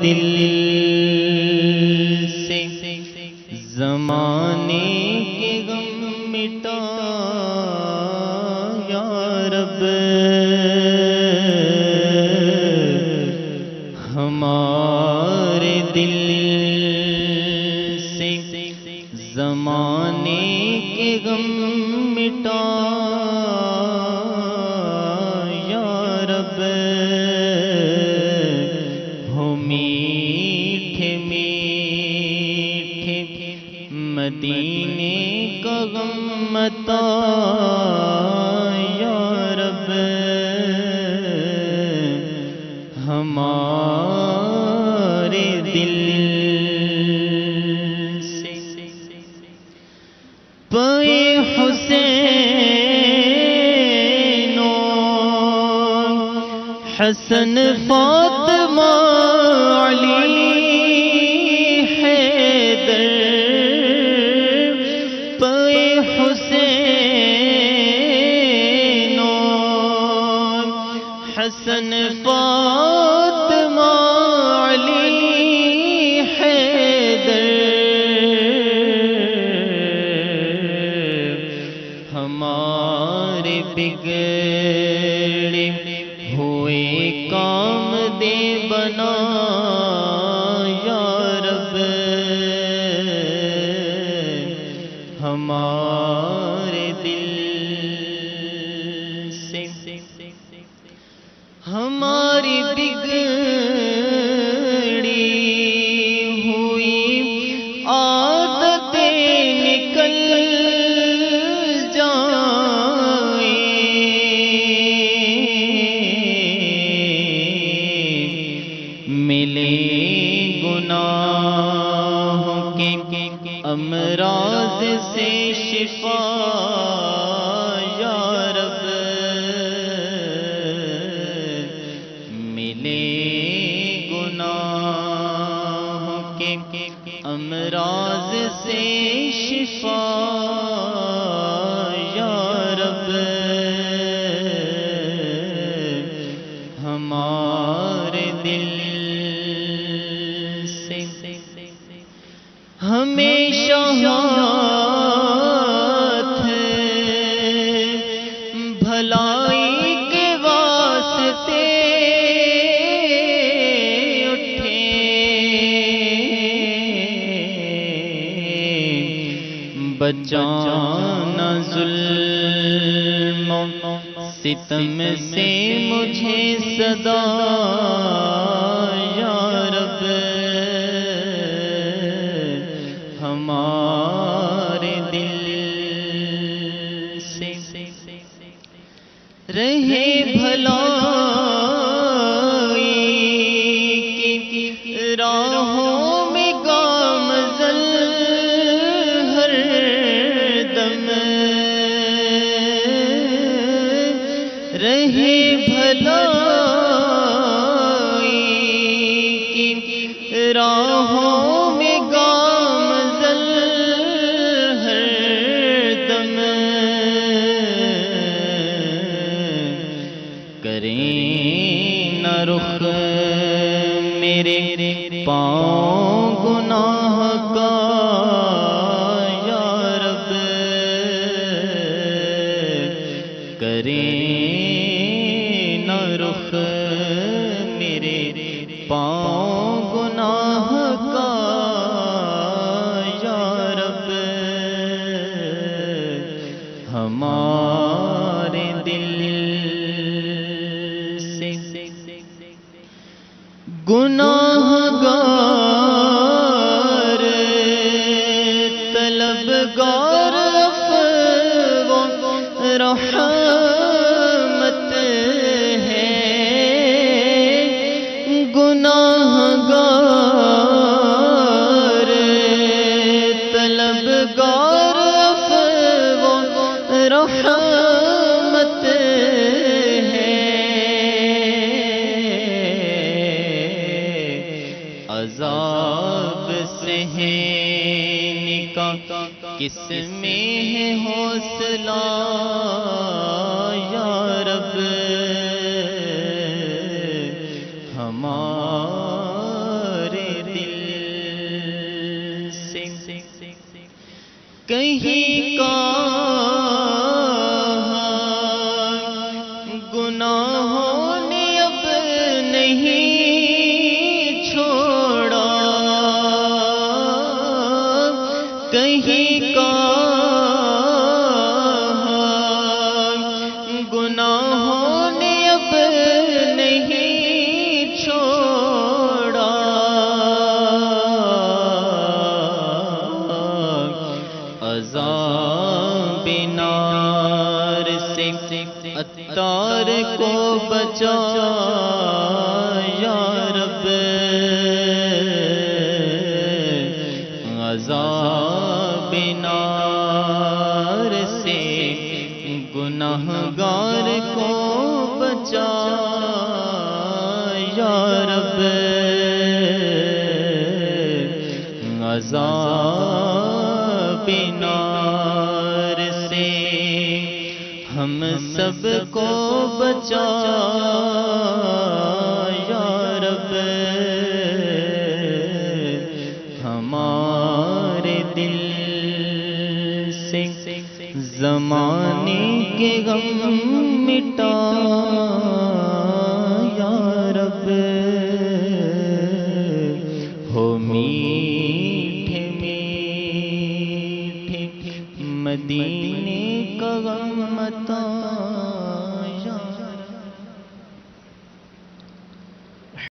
دل سے زمانے کے غم مٹا یا رب، ہمارے دل سے زمانے کے غم مٹا یا رب، ہو میٹھے میٹھے مدینے کا غم عطا یا رب، ہمارے دل سے پائے حسین و حسن فاطمہ علی حیدر، پائے حسین و حسن فاطمہ علی حیدر، ہمارے بگڑے ہوئے کام دے بنا یا رب، ہمارے دل سے ہماری بگڑی ہوئی عادتیں نکل ملے گناہوں کے امراض سے شفا یا رب، ملے گناہوں کے امراض سے شفا یا رب، ہمارے دل ہمیشہ ہاتھ بھلائی کے واسطے اٹھے، بچانا ظلم و ستم سے مجھے صدا یا رب، ہمارے دل سے رہے بھلائی کی راہوں میں گامزن ہر دم، رہے بھلائی کی راہوں میں کریں نہ رخ میرے پاؤں گناہ کا یا رب، کریں نہ رخ میرے پاؤں گناہ کا یا رب، ہمارے دل گناہ گار طلبگار عفو و رحمت ہے، گناہ گار طلبگار عفو و رحمت عذاب سہنے کا کس میں ہے حوصلہ یا رب، ہمارے کہیں کا گناہوں نے اب نہیں چھوڑا، کہیں کا گناہوں نے اب نہیں چھوڑا، عذاب نار سے عطار کو بچا یا رب، عذاب نار سے گناہگار کو بچا یا رب، عذاب نار سے ہم سب کو بچا یا رب، ہمارے دل سے زمانے کے غم مٹا یا رب، ہو میٹھے میٹھے مدینے